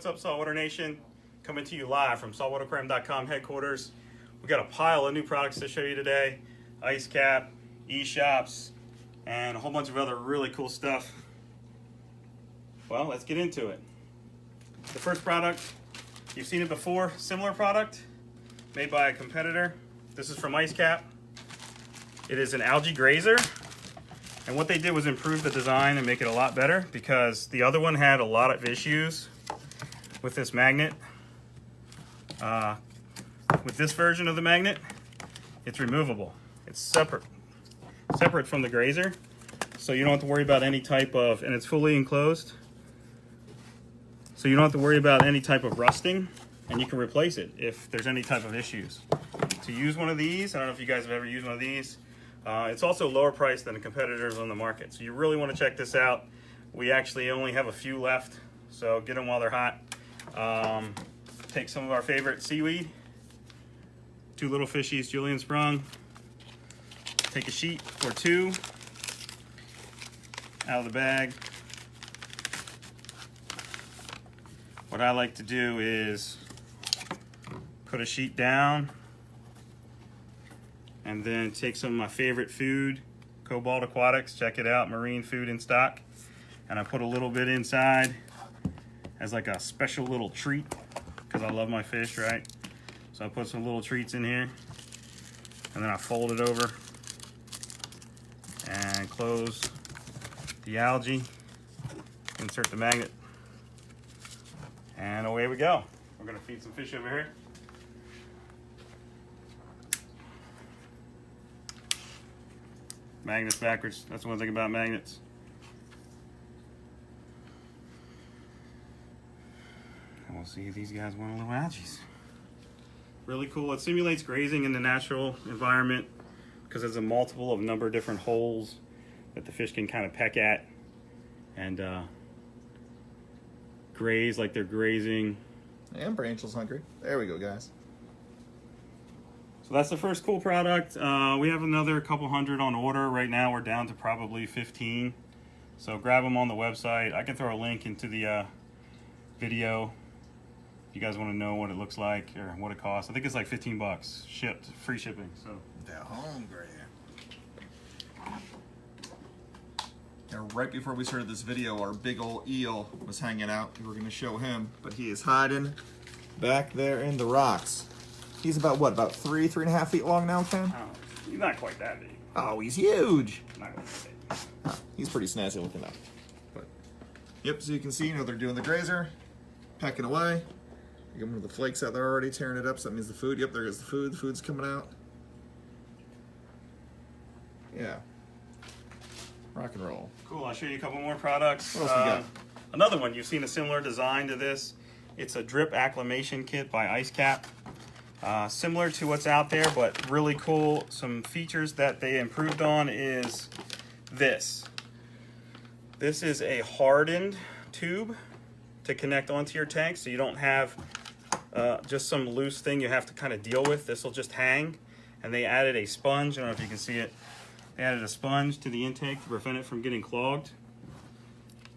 What's up, Saltwater Nation? Coming to you live from saltwaterquarium.com headquarters. We got a pile of new products to show you today. Ice cap, e-shops, and a whole bunch of other really cool stuff. Well, let's get into it. The first product, you've seen it before, similar product made by a competitor. This is from Ice Cap. It is an algae grazer, and what they did was improve the design and make it a lot better because the other one had a lot of issues with this magnet. With this version of the magnet, it's removable. It's separate from the grazer, so you don't have to worry about any type of, and it's fully enclosed, so you don't have to worry about any type of rusting, and you can replace it if there's any type of issues. To use one of these, I don't know if you guys have ever used one of these, it's also lower priced than the competitors on the market, so you really want to check this out. We actually only have a few left, so get them while they're hot. Take some of our favorite seaweed, 2 little fishies, Julian sprung. Take a sheet or 2 out of the bag. What I like to do is put a sheet down and then take some of my favorite food, Cobalt Aquatics, check it out, marine food in stock, and I put a little bit inside as like a special little treat because I love my fish, right? So I put some little treats in here and then I fold it over and close the algae, insert the magnet, and away we go. We're gonna feed some fish over here. Magnets backwards, that's the one thing about magnets. And we'll see if these guys want a little algae. Really cool. It simulates grazing in the natural environment because there's a multiple of number of different holes that the fish can kind of peck at and graze like they're grazing. And Branchel's hungry. There we go, guys. So that's the first cool product. We have another couple hundred on order. Right now we're down to probably 15. So grab them on the website. I can throw a link into the video if you guys want to know what it looks like or what it costs. I think it's like 15 bucks shipped, free shipping. So they're hungry. Now, right before we started this video, our big old eel was hanging out. We were going to show him, but he is hiding back there in the rocks. He's about what, about 3.5 feet long now, Ken? oh, he's not quite that big. Oh, he's huge. Not quite that big. Oh, he's pretty snazzy looking though. But yep, so you can see, they're doing the grazer, pecking away. You get one of the flakes out there already, tearing it up, so that means the food. Yep, there goes the food. The food's coming out. Yeah. Rock and roll. Cool, I'll show you a couple more products. What else we got? Another one, you've seen a similar design to this. It's a drip acclimation kit by Ice Cap. Similar to what's out there, but really cool. Some features that they improved on is this. This is a hardened tube to connect onto your tank, so you don't have just some loose thing you have to kind of deal with. This will just hang, and they added a sponge. I don't know if you can see it. They added a sponge to the intake to prevent it from getting clogged.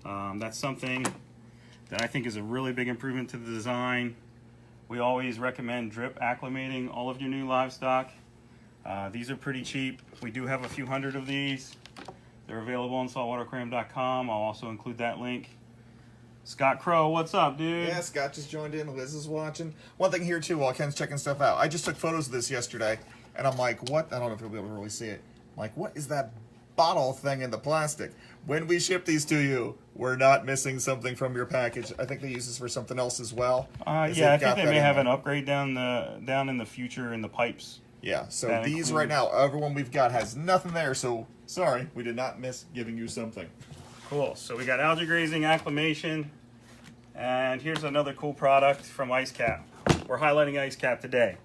That's something that I think is a really big improvement to the design. We always recommend drip acclimating all of your new livestock. These are pretty cheap. We do have a few hundred of these. They're available on saltwaterquarium.com. I'll also include that link. Scott Crow, what's up, dude? Yeah, Scott just joined in. Liz is watching. One thing here, too, while Ken's checking stuff out. I just took photos of this yesterday, and I'm like, what? I don't know if you'll be able to really see it. I'm like, what is that bottle thing in the plastic? When we ship these to you, we're not missing something from your package. I think they use this for something else as well. Yeah, I think they may have an upgrade down in the future in the pipes. Yeah, so these right now, everyone we've got has nothing there, so sorry, we did not miss giving you something. Cool, so we got algae grazing, acclimation, and here's another cool product from Ice Cap. We're highlighting Ice Cap today.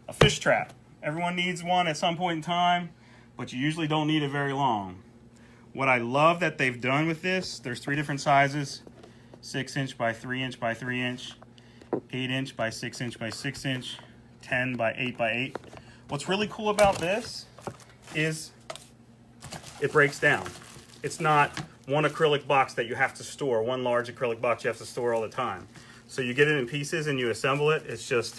A fish trap. Everyone needs one at some point in time, but you usually don't need it very long. What I love that they've done with this, there's 3 different sizes, 6-inch by 3-inch by 3-inch, 8-inch by 6-inch by 6-inch, 10 by 8 by 8. What's really cool about this is it breaks down. It's not one acrylic box that you have to store, one large acrylic box you have to store all the time. So you get it in pieces and you assemble it. It's just,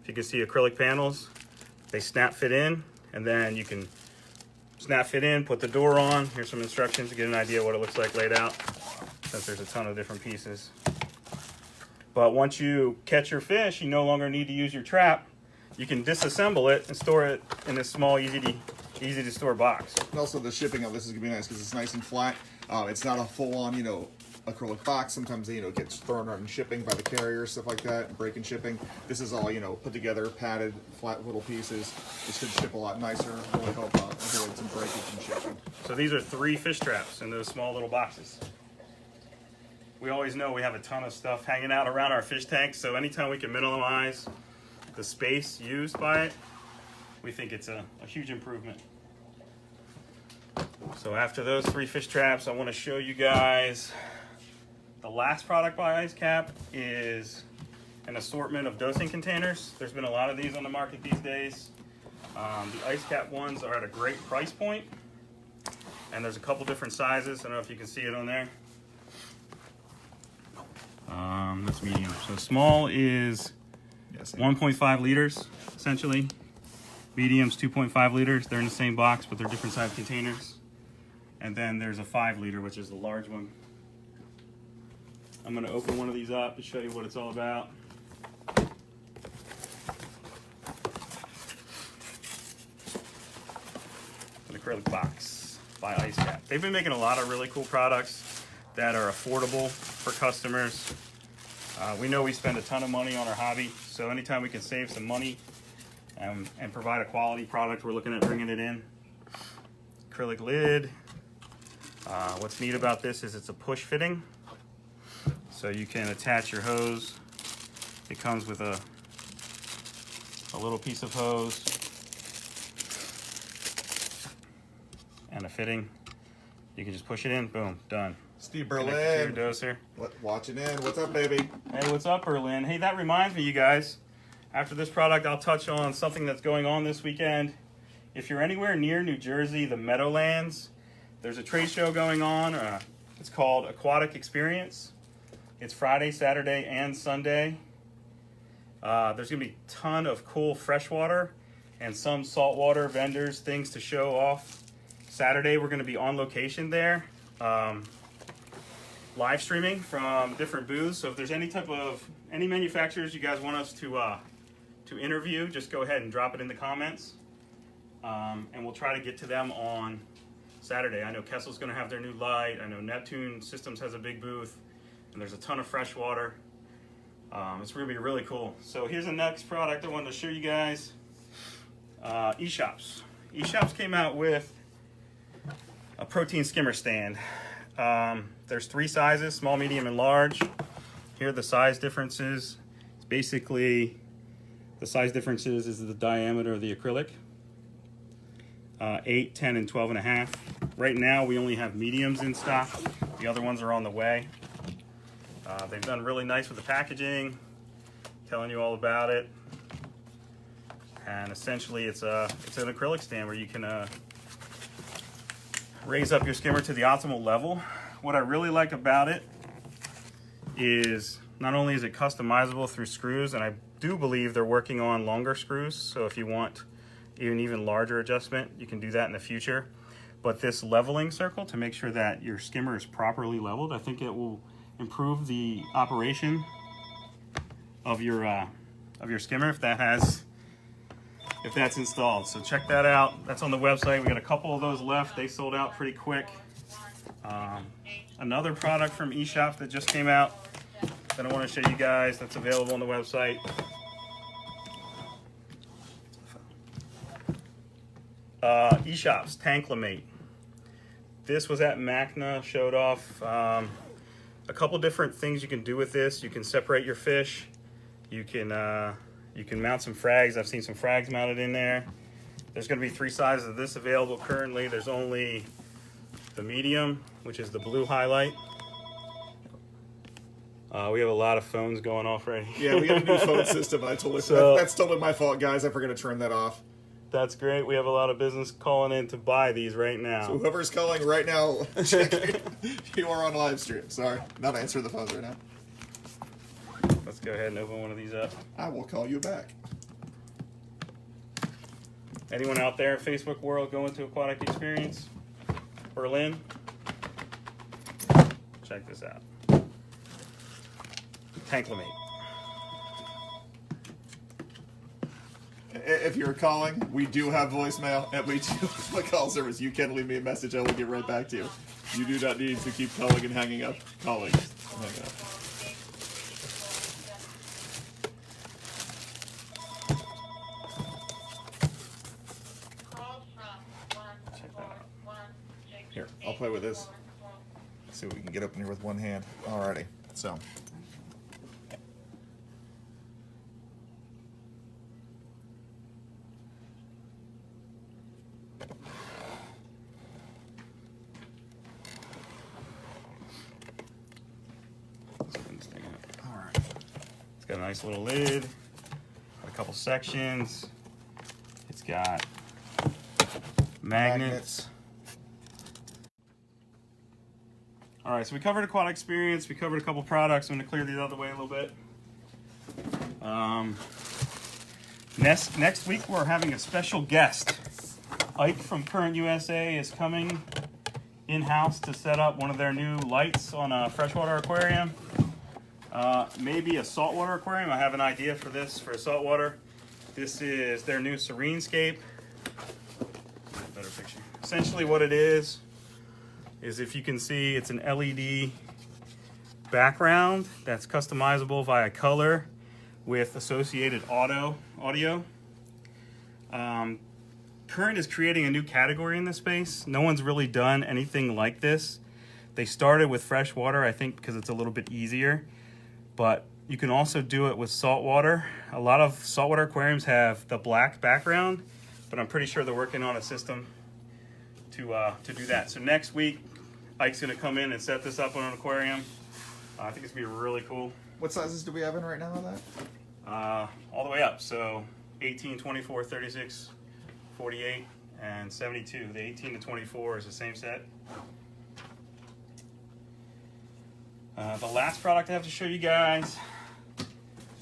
if you can see acrylic panels, they snap fit in, and then you can snap fit in, put the door on. Here's some instructions to get an idea what it looks like laid out, since there's a ton of different pieces. But once you catch your fish, you no longer need to use your trap. You can disassemble it and store it in this small, easy to store box. And also the shipping of this is gonna be nice because it's nice and flat. It's not a full-on, you know, acrylic box. Sometimes they, you know, it gets thrown around in shipping by the carrier, stuff like that, and break in shipping. This is all, you know, put together, padded, flat little pieces. It should ship a lot nicer. Really help avoid some breakage in shipping. So these are 3 fish traps in those small little boxes. We always know we have a ton of stuff hanging out around our fish tanks, so anytime we can minimize the space used by it, we think it's a huge improvement. So after those 3 fish traps, I want to show you guys the last product by IceCap is an assortment of dosing containers. There's been a lot of these on the market these days. The IceCap ones are at a great price point, and there's a couple different sizes. I don't know if you can see it on there. That's medium. So small is 1.5 liters, essentially. Medium's 2.5 liters. They're in the same box, but they're different size containers. And then there's a 5 liter, which is the large one. I'm going to open one of these up to show you what it's all about. An acrylic box by IceCap. They've been making a lot of really cool products that are affordable for customers. We know we spend a ton of money on our hobby, so anytime we can save some money and provide a quality product, we're looking at bringing it in. Acrylic lid. What's neat about this is it's a push fitting, so you can attach your hose. It comes with a little piece of hose and a fitting. You can just push it in, boom, done. Steve Connect it Berlin, to your doser. watching in. What's up, baby? Hey, what's up, Berlin? Hey, that reminds me, you guys. After this product, I'll touch on something that's going on this weekend. If you're anywhere near New Jersey, the Meadowlands, there's a trade show going on. It's called Aquatic Experience. It's Friday, Saturday, and Sunday. There's going to be a ton of cool freshwater and some saltwater vendors, things to show off. Saturday, we're going to be on location there. Live streaming from different booths. So if there's any manufacturers you guys want us to interview, just go ahead and drop it in the comments, and we'll try to get to them on Saturday. I know Kessel's going to have their new light. I know Neptune Systems has a big booth, and there's a ton of fresh water. It's going to be really cool. So here's the next product I wanted to show you guys. eShops. eShops came out with a protein skimmer stand. There's 3 sizes, small, medium, and large. Here are the size differences. It's basically, the size differences is the diameter of the acrylic. 8, 10, and 12.5. Right now we only have mediums in stock. The other ones are on the way. They've done really nice with the packaging, telling you all about it. And essentially it's an acrylic stand where you can raise up your skimmer to the optimal level. What I really like about it is not only is it customizable through screws, and I do believe they're working on longer screws, so if you want an even larger adjustment, you can do that in the future. But this leveling circle to make sure that your skimmer is properly leveled, I think it will improve the operation of your skimmer if that's installed. So check that out. That's on the website. We got a couple of those left. They sold out pretty quick. Another product from eShops that just came out that I want to show you guys that's available on the website. eShops Tanklimate. This was at MACNA, showed off a couple different things you can do with this. You can separate your fish. You can mount some frags. I've seen some frags mounted in there. There's going to be 3 sizes of this available currently. There's only the medium, which is the blue highlight. We have a lot of phones going off right here. Yeah, we got a new phone system. I totally that's totally my fault, guys. I forgot to turn that off. That's great. We have a lot of business calling in to buy these right now. So whoever's calling right now, check it. You are on live stream. Sorry, not answering the phones right now. go ahead and open one of these up. I will call you back. Anyone out there in Facebook world going to Aquatic Experience? Berlin? Check this out. Tanklimate. If you're calling, we do have voicemail and we do have a call service. You can leave me a message. I will get right back to you. You do not need to keep calling and hanging up. Calling. Hang up. Here, I'll play with this. See what we can get up in here with one hand. Alrighty, so. Alright. It's got a nice little lid, a couple sections. It's got magnets. All right, so we covered Aquatic Experience. We covered a couple products. I'm going to clear these out of the way a little bit. Next week, we're having a special guest. Ike from Current USA is coming in-house to set up one of their new lights on a freshwater aquarium. Maybe a saltwater aquarium. I have an idea for this for saltwater. This is their new Serenescape. Better picture. Essentially what it is if you can see, it's an LED background that's customizable via color with associated audio. Current is creating a new category in this space. No one's really done anything like this. They started with freshwater, I think, because it's a little bit easier, but you can also do it with saltwater. A lot of saltwater aquariums have the black background, but I'm pretty sure they're working on a system to do that. So next week, Ike's gonna come in and set this up on an aquarium. I think it's gonna be really cool. What sizes do we have in right now on that? All the way up, so 18, 24, 36, 48, and 72. The 18 to 24 is the same set. The last product I have to show you guys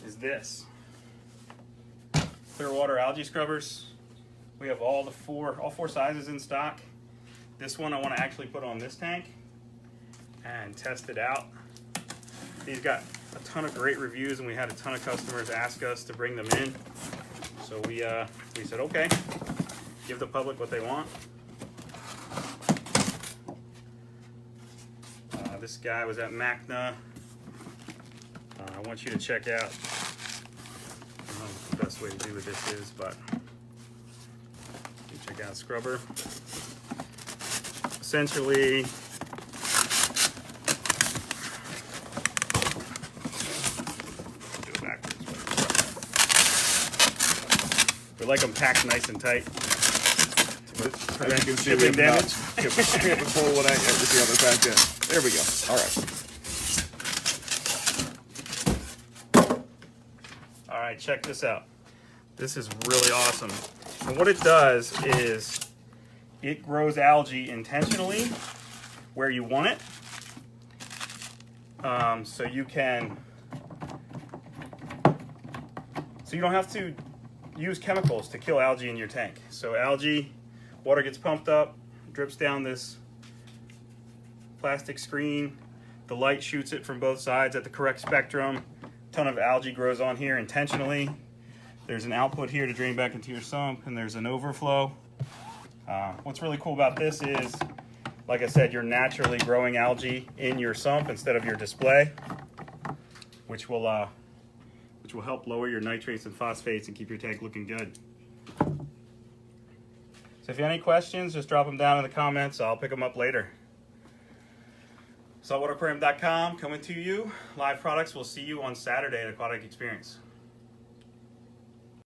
is this. Clear water algae scrubbers. We have all four sizes in stock. This one I want to actually put on this tank and test it out. These got a ton of great reviews, and we had a ton of customers ask us to bring them in. So we said, okay, give the public what they want. This guy was at MACNA. I want you to check out, I don't know what the best way to do with this is, but you check out Scrubber. Essentially, do it backwards. We like them packed nice and tight. As you can see, shipping damage. Pull one out to see how they're packed in. There we go. All right. All right, check this out. This is really awesome. And what it does is it grows algae intentionally where you want it. So you don't have to use chemicals to kill algae in your tank. So algae, water gets pumped up, drips down this plastic screen. The light shoots it from both sides at the correct spectrum. A ton of algae grows on here intentionally. There's an output here to drain back into your sump, and there's an overflow. What's really cool about this is, like I said, you're naturally growing algae in your sump instead of your display, which will help lower your nitrates and phosphates and keep your tank looking good. So if you have any questions, just drop them down in the comments. I'll pick them up later. saltwateraquarium.com coming to you. Live products. We'll see you on Saturday at Aquatic Experience.